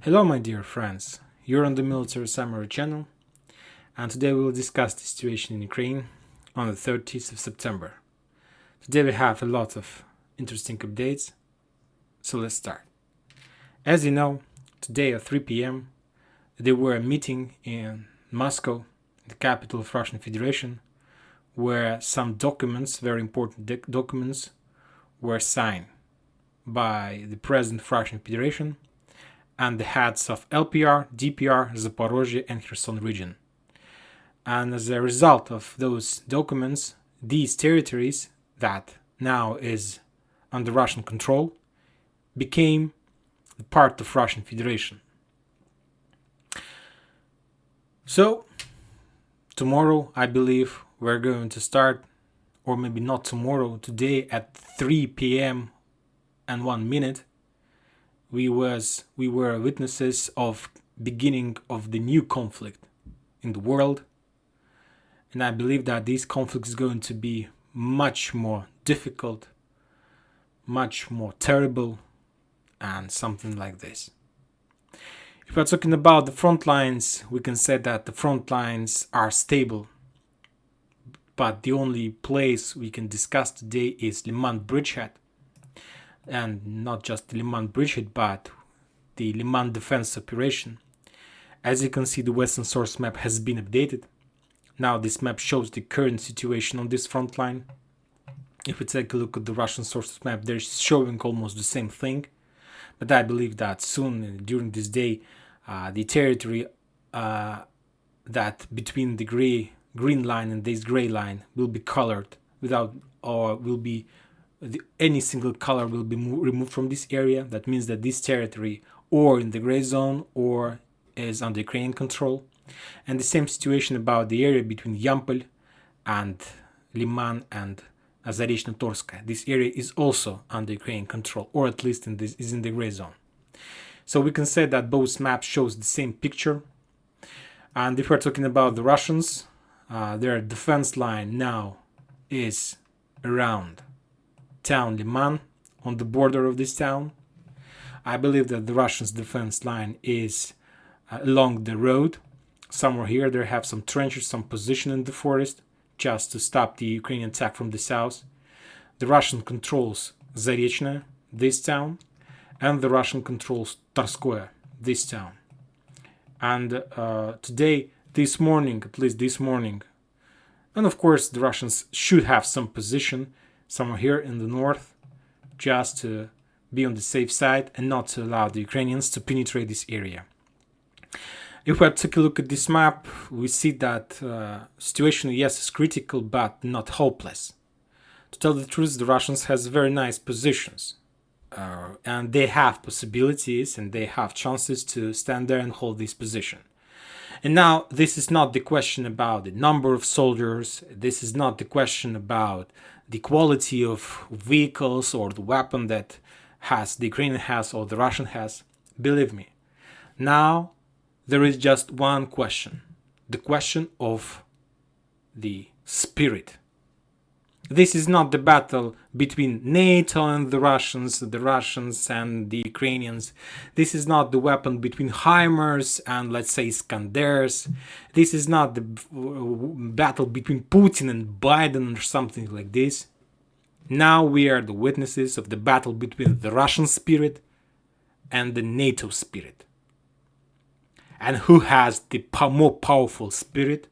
Hello, my dear friends. You're on the Military Summary channel, and today we will discuss the situation in Ukraine on the 30th of September. Today we have a lot of interesting updates, so let's start. As you know, today at 3 p.m., there were a meeting in Moscow, the capital of Russian Federation, where some documents, very important documents, were signed by the President of Russian Federation and the heads of LPR, DPR, Zaporozhye and Kherson region. And as a result of those documents, these territories that now is under Russian control became part of Russian Federation. So, tomorrow, I believe, we're going to start, or maybe not tomorrow, today at 3 p.m. and 1 minute, we were witnesses of beginning of the new conflict in the world, and I believe that this conflict is going to be much more difficult, much more terrible, and something like this. If we're talking about the front lines, we can say that the front lines are stable, but the only place we can discuss today is Liman bridgehead. And not just the Liman bridgehead, but the Liman defense operation. As you can see, the Western source map has been updated. Now this map shows the current situation on this front line. If we take a look at the Russian source map, they're showing almost the same thing. But I believe that soon, during this day, the territory that between the green line and this gray line will be colored any single color will be removed from this area. That means that this territory or in the gray zone or is under Ukrainian control. And the same situation about the area between Yampol and Liman and Zarechno-Torskaya. This area is also under Ukrainian control, or at least is in the gray zone. So we can say that both maps shows the same picture. And if we're talking about the Russians, their defense line now is around town Liman, on the border of this town. I believe that the Russians' defense line is along the road. Somewhere here they have some trenches, some position in the forest, just to stop the Ukrainian attack from the south. The Russian controls Zarechno, this town, and the Russian controls Tarskoye, this town. And this morning, and of course the Russians should have some position somewhere here in the north, just to be on the safe side and not to allow the Ukrainians to penetrate this area. If we take a look at this map, we see that situation, yes, is critical, but not hopeless. To tell the truth, the Russians has very nice positions, and they have possibilities and they have chances to stand there and hold this position. And now, this is not the question about the number of soldiers, this is not the question about the quality of vehicles or the weapon that the Ukrainian has or the Russian has. Believe me, now there is just one question, the question of the spirit. This is not the battle between NATO and the Russians and the Ukrainians. This is not the weapon between HIMARS and, let's say, Iskanders. This is not the battle between Putin and Biden or something like this. Now we are the witnesses of the battle between the Russian spirit and the NATO spirit. And who has the more powerful spirit?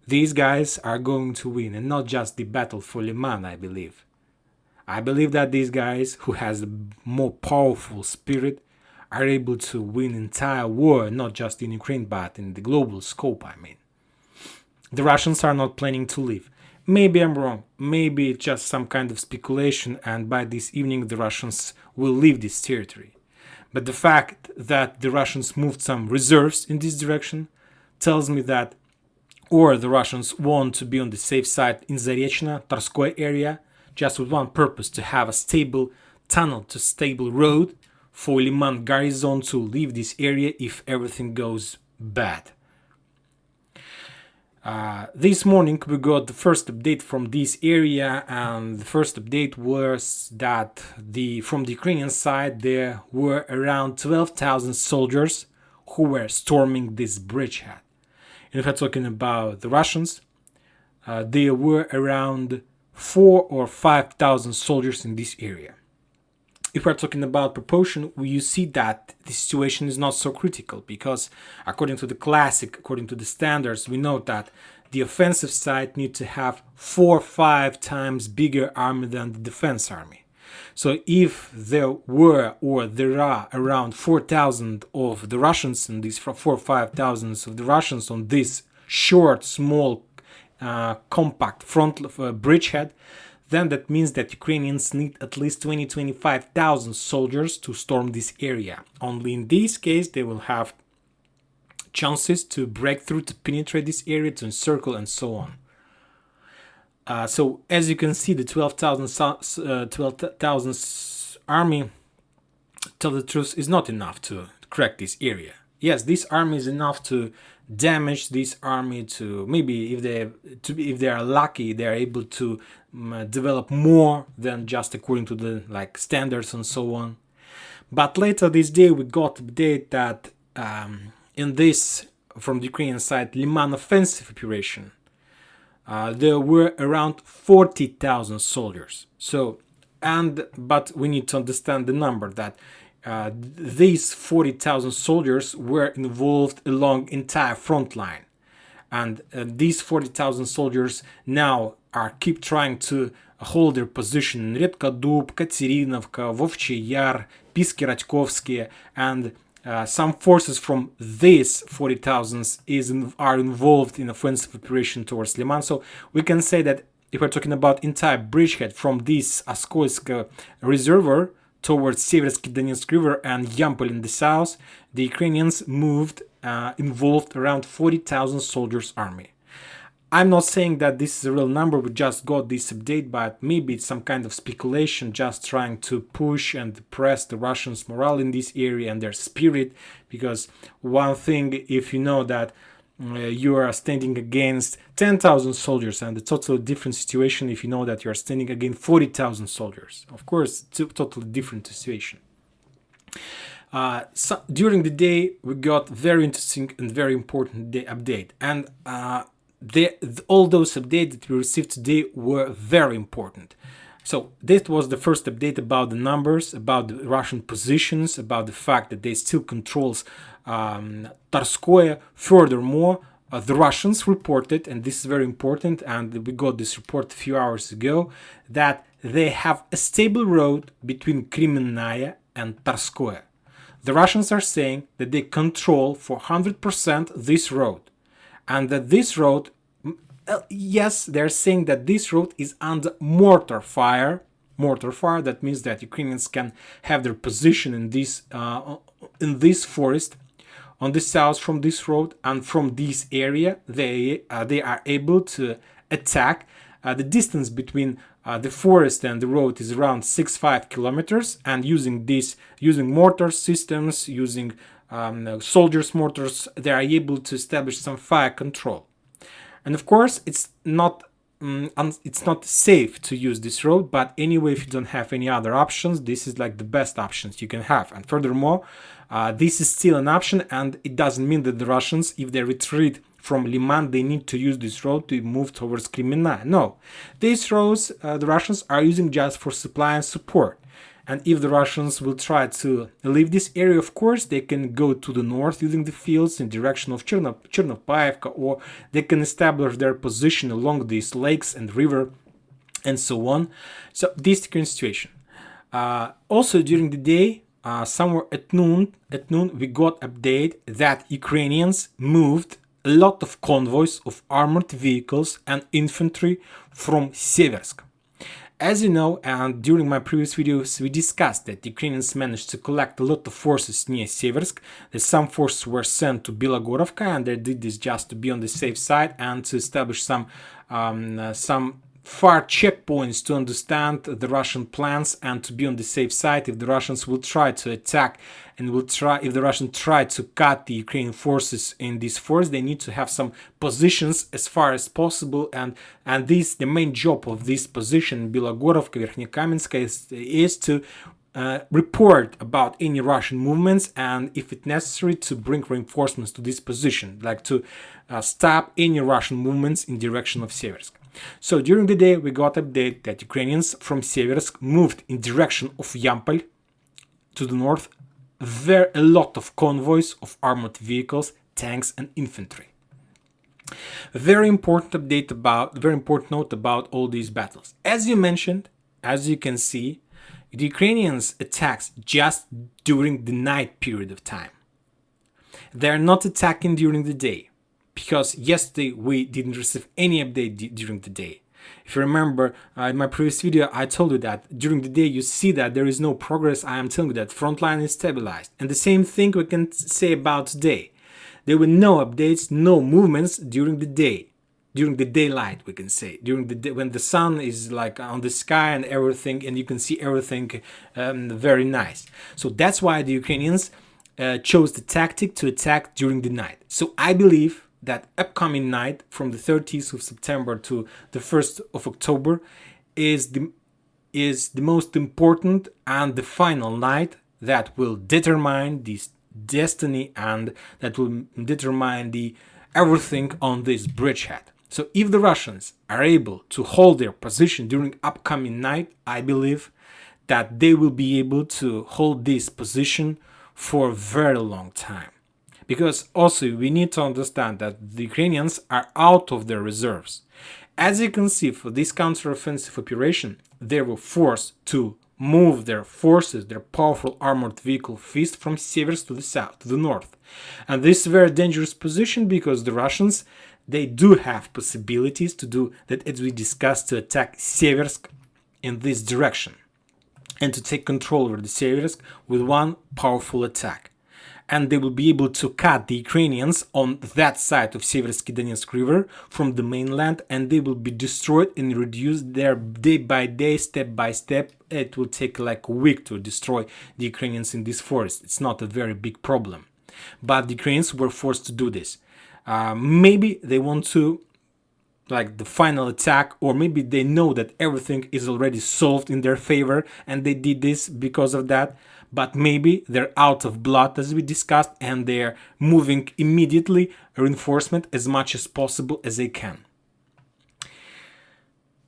These guys are going to win, and not just the battle for Liman, I believe. I believe that these guys who has a more powerful spirit are able to win entire war, not just in Ukraine, but in the global scope, I mean. The Russians are not planning to leave. Maybe I'm wrong. Maybe it's just some kind of speculation, and by this evening the Russians will leave this territory. But the fact that the Russians moved some reserves in this direction tells me that or the Russians want to be on the safe side in Zarechno, Tarskoye area, just with one purpose, to have a stable tunnel, to stable road for Liman garrison to leave this area if everything goes bad. This morning we got the first update from this area, and the first update was that from the Ukrainian side there were around 12,000 soldiers who were storming this bridgehead. And if we're talking about the Russians, there were around 4,000 or 5,000 soldiers in this area. If we're talking about proportion, you see that the situation is not so critical, because according to the standards, we know that the offensive side need to have 4 or 5 times bigger army than the defense army. So if there were or there are around 4,000 of the Russians and these 4 or 5,000 of the Russians on this short, small, compact front bridgehead, then that means that Ukrainians need at least 20-25,000 soldiers to storm this area. Only in this case they will have chances to break through, to penetrate this area, to encircle, and so on. So as you can see, the 12,000 army, tell the truth, is not enough to crack this area. Yes, this army is enough to damage this army, to maybe if they are lucky, they are able to develop more than just according to the standards and so on. But later this day we got update that in this, from the Ukrainian side, Liman offensive operation, there were around 40,000 soldiers. But we need to understand the number that these 40,000 soldiers were involved along entire front line, and these 40,000 soldiers now keep trying to hold their position in Redkadub, Katerinovka, Vovchi Yar, Piski Radkovsky, and some forces from these 40,000 are involved in offensive operation towards Liman. So we can say that if we're talking about entire bridgehead from this Askoysk reservoir towards Seversky Donetsk River and Yampol in the south, the Ukrainians involved around 40,000 soldiers army. I'm not saying that this is a real number, we just got this update, but maybe it's some kind of speculation, just trying to push and press the Russians' morale in this area and their spirit, because one thing, if you know that you are standing against 10,000 soldiers, and a totally different situation if you know that you are standing against 40,000 soldiers. Of course, it's a totally different situation. So during the day, we got very interesting and very important update, and all those updates that we received today were very important. So this was the first update about the numbers, about the Russian positions, about the fact that they still controls Tarskoye. Furthermore, the Russians reported, and this is very important, and we got this report a few hours ago, that they have a stable road between Kremenная and Tarskoye. The Russians are saying that they control for 100% this road, and that this road, yes, they're saying that this road is under mortar fire. That means that Ukrainians can have their position in this forest on the south from this road, and from this area they are able to attack. The distance between the forest and the road is around 6-5 kilometers, and using mortar systems, using soldiers' mortars, they are able to establish some fire control. And of course, it's not safe to use this road, but anyway, if you don't have any other options, this is like the best options you can have. And furthermore, this is still an option, and it doesn't mean that the Russians, if they retreat from Liman, they need to use this road to move towards Kremenная. No, these roads the Russians are using just for supply and support. And if the Russians will try to leave this area, of course, they can go to the north using the fields in direction of Chernopaivka, or they can establish their position along these lakes and river and so on. So this is the current situation. Also during the day, somewhere at noon, we got update that Ukrainians moved a lot of convoys of armored vehicles and infantry from Seversk. As you know, and during my previous videos, we discussed that the Ukrainians managed to collect a lot of forces near Seversk, that some forces were sent to Bilogorovka, and they did this just to be on the safe side and to establish some far checkpoints to understand the Russian plans and to be on the safe side if the Russians will try to attack and if the Russians try to cut the Ukrainian forces in this force, they need to have some positions as far as possible, and the main job of this position, Bilogorovka, Verkhnekamenska, is to report about any Russian movements, and if it's necessary to bring reinforcements to this position, like to stop any Russian movements in direction of Seversk. So during the day we got update that Ukrainians from Seversk moved in direction of Yampol to the north. There a lot of convoys of armored vehicles, tanks and infantry. Very important note about all these battles. As you mentioned, as you can see, the Ukrainians attacks just during the night period of time. They are not attacking during the day, because yesterday we didn't receive any update during the day. If you remember in my previous video, I told you that during the day you see that there is no progress. I am telling you that front line is stabilized. And the same thing we can say about today. There were no updates, no movements during the day. During the daylight, we can say, during the day, when the sun is like on the sky and everything, and you can see everything very nice. So that's why the Ukrainians chose the tactic to attack during the night. So I believe that upcoming night from the 30th of September to the 1st of October is the most important and the final night that will determine this destiny and that will determine the everything on this bridgehead. So if the Russians are able to hold their position during upcoming night, I believe that they will be able to hold this position for a very long time. Because also we need to understand that the Ukrainians are out of their reserves. As you can see, for this counteroffensive operation, they were forced to move their forces, their powerful armored vehicle fist from Seversk to the south, to the north. And this is a very dangerous position because the Russians, they do have possibilities to do that, as we discussed, to attack Seversk in this direction and to take control over the Seversk with one powerful attack. And they will be able to cut the Ukrainians on that side of Seversky Donetsk River from the mainland, and they will be destroyed and reduced there day by day, step by step. It will take like a week to destroy the Ukrainians in this forest. It's not a very big problem. But the Ukrainians were forced to do this. Maybe they want to like the final attack, or maybe they know that everything is already solved in their favor and they did this because of that. But maybe they're out of blood, as we discussed, and they're moving immediately reinforcement as much as possible as they can.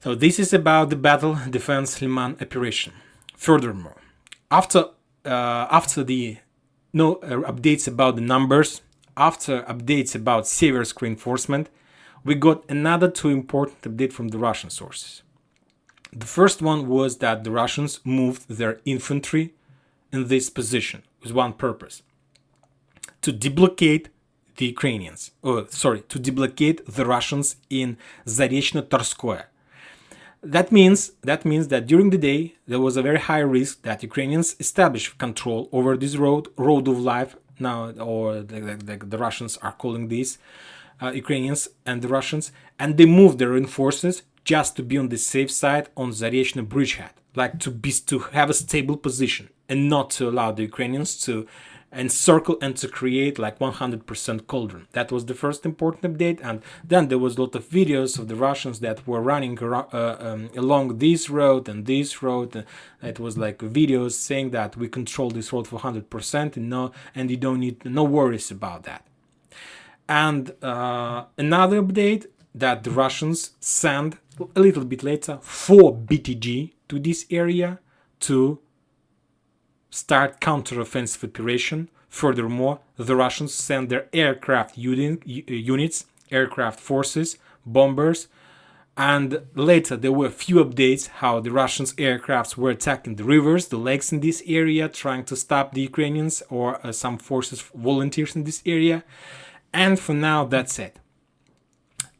So this is about the battle defense Liman operation. Furthermore, after the updates about the numbers, after updates about Seversk reinforcement, we got another two important updates from the Russian sources. The first one was that the Russians moved their infantry in this position with one purpose: to deblocate the Ukrainians, to deblocate the Russians in Zarechno-Torskoye. That means that during the day there was a very high risk that Ukrainians establish control over this road of life now, or like the Russians are calling this, Ukrainians and the Russians, and they moved their reinforcements just to be on the safe side on Zarechno bridgehead, like to have a stable position and not to allow the Ukrainians to encircle and to create like 100% cauldron. That was the first important update. And then there was a lot of videos of the Russians that were running along this road and this road. It was like videos saying that we control this road for 100% and you don't need no worries about that. And another update that the Russians sent a little bit later 4 BTG to this area to start counteroffensive operation. Furthermore, the Russians sent their aircraft units, aircraft forces, bombers, and later there were a few updates how the Russians aircrafts were attacking the rivers, the lakes in this area, trying to stop the Ukrainians or some forces, volunteers in this area. And for now, that's it.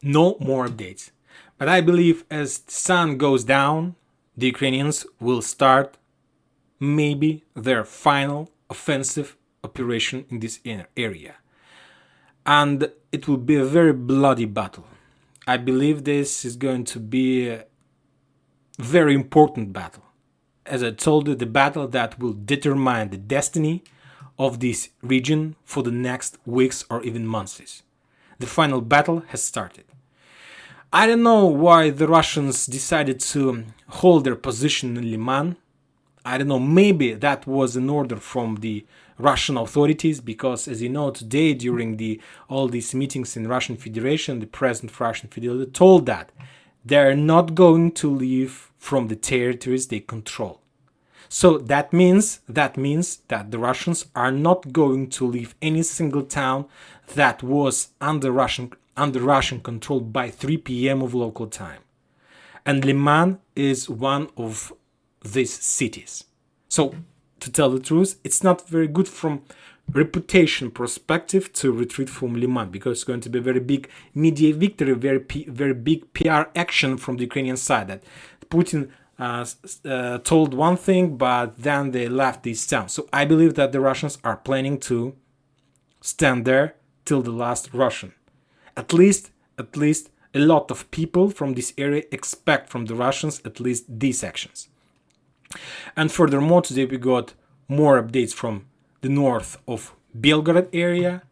No more updates. But I believe as the sun goes down, the Ukrainians will start maybe their final offensive operation in this area. And it will be a very bloody battle. I believe this is going to be very important battle. As I told you, the battle that will determine the destiny of this region for the next weeks or even months. The final battle has started. I don't know why the Russians decided to hold their position in Liman. I don't know, maybe that was an order from the Russian authorities, because as you know, today during all these meetings in Russian Federation, the president of Russian Federation told that they're not going to leave from the territories they control. So that means that the Russians are not going to leave any single town that was under Russian control by 3 p.m. of local time. And Liman is one of these cities. So, to tell the truth, it's not very good from reputation perspective to retreat from Liman, because it's going to be a very big media victory, very big PR action from the Ukrainian side. That Putin told one thing, but then they left this town. So I believe that the Russians are planning to stand there till the last Russian. At least a lot of people from this area expect from the Russians at least these actions. And furthermore, today we got more updates from the north of Belgorod area,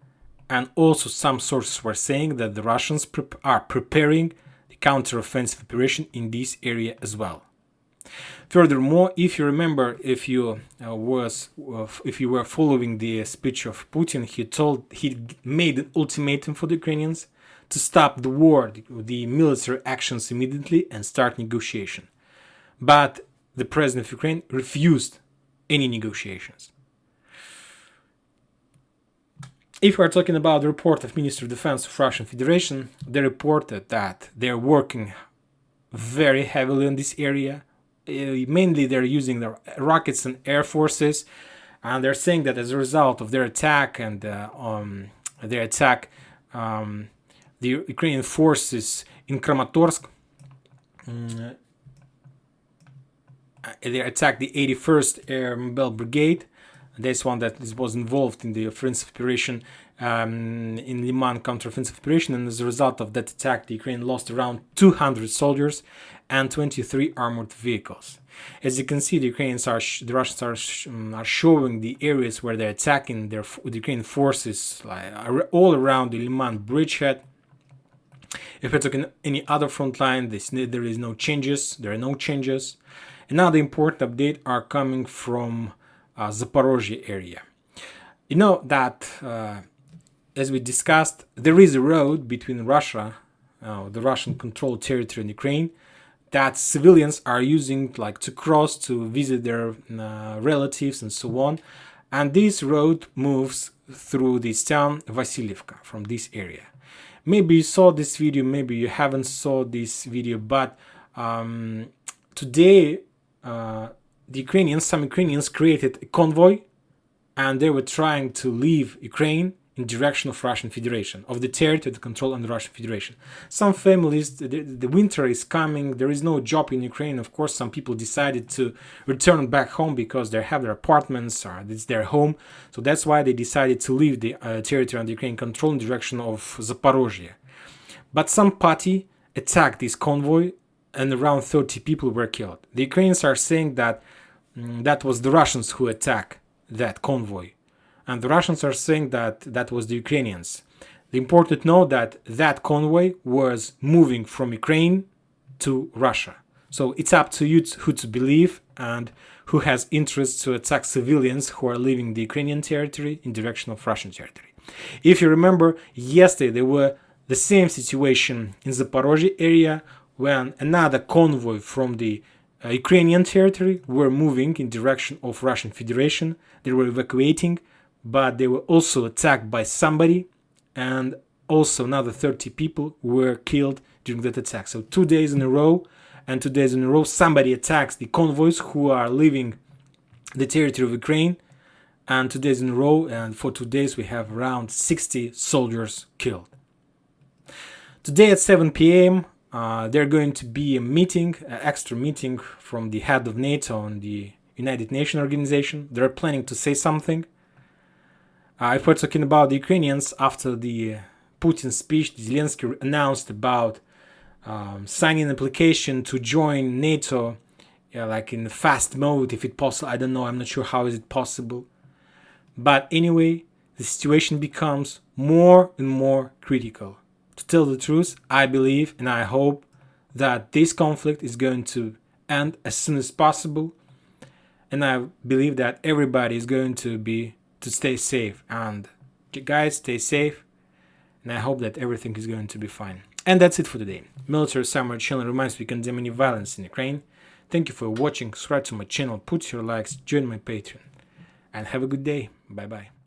and also some sources were saying that the Russians are preparing the counter-offensive operation in this area as well. Furthermore, if you remember, if you were following the speech of Putin, he made an ultimatum for the Ukrainians to stop the war, the military actions immediately, and start negotiation. But the president of Ukraine refused any negotiations. If we are talking about the report of Ministry of Defense of Russian Federation, they reported that they're working very heavily in this area. Mainly they're using the rockets and air forces, and they're saying that as a result of their attack and the Ukrainian forces in Kramatorsk, they attacked the 81st Air Mobile Brigade. This one that was involved in the offensive operation in Liman counter-offensive operation, and as a result of that attack, the Ukraine lost around 200 soldiers and 23 armored vehicles. As you can see, the Russians are showing the areas where they're attacking the Ukrainian forces, like all around the Liman bridgehead. If we're talking any other front line, there is no changes. There are no changes. Another important update are coming from Zaporozhye area. You know that, as we discussed, there is a road between Russia, the Russian-controlled territory in Ukraine, that civilians are using to cross to visit their relatives and so on. And this road moves through this town, Vasilievka, from this area. Maybe you saw this video, maybe you haven't saw this video, but today some Ukrainians created a convoy, and they were trying to leave Ukraine in direction of Russian Federation, of the territory controlled under Russian Federation. Some families, the winter is coming, there is no job in Ukraine. Of course, some people decided to return back home because they have their apartments or it's their home. So that's why they decided to leave the territory under Ukraine control in direction of Zaporozhye. But some party attacked this convoy, and around 30 people were killed. The Ukrainians are saying that that was the Russians who attacked that convoy. And the Russians are saying that that was the Ukrainians. The important to know that that convoy was moving from Ukraine to Russia. So it's up to you who to believe and who has interest to attack civilians who are leaving the Ukrainian territory in direction of Russian territory. If you remember, yesterday there were the same situation in Zaporozhye area when another convoy from the Ukrainian territory were moving in direction of Russian Federation. They were evacuating, but they were also attacked by somebody, and also another 30 people were killed during that attack. So 2 days in a row, somebody attacks the convoys who are leaving the territory of Ukraine, and 2 days in a row, and for 2 days we have around 60 soldiers killed. Today at 7 p.m. There's going to be a meeting, an extra meeting from the head of NATO and the United Nations organization. They're planning to say something. If we're talking about the Ukrainians, after the Putin speech, Zelensky announced about signing an application to join NATO, yeah, like in fast mode, if it's possible. I don't know. I'm not sure how is it possible. But anyway, the situation becomes more and more critical. To tell the truth, I believe and I hope that this conflict is going to end as soon as possible. And I believe that everybody is going to stay safe. And guys, stay safe. And I hope that everything is going to be fine. And that's it for today. Military Summary channel reminds me to condemn any violence in Ukraine. Thank you for watching. Subscribe to my channel, put your likes, join my Patreon. And have a good day. Bye bye.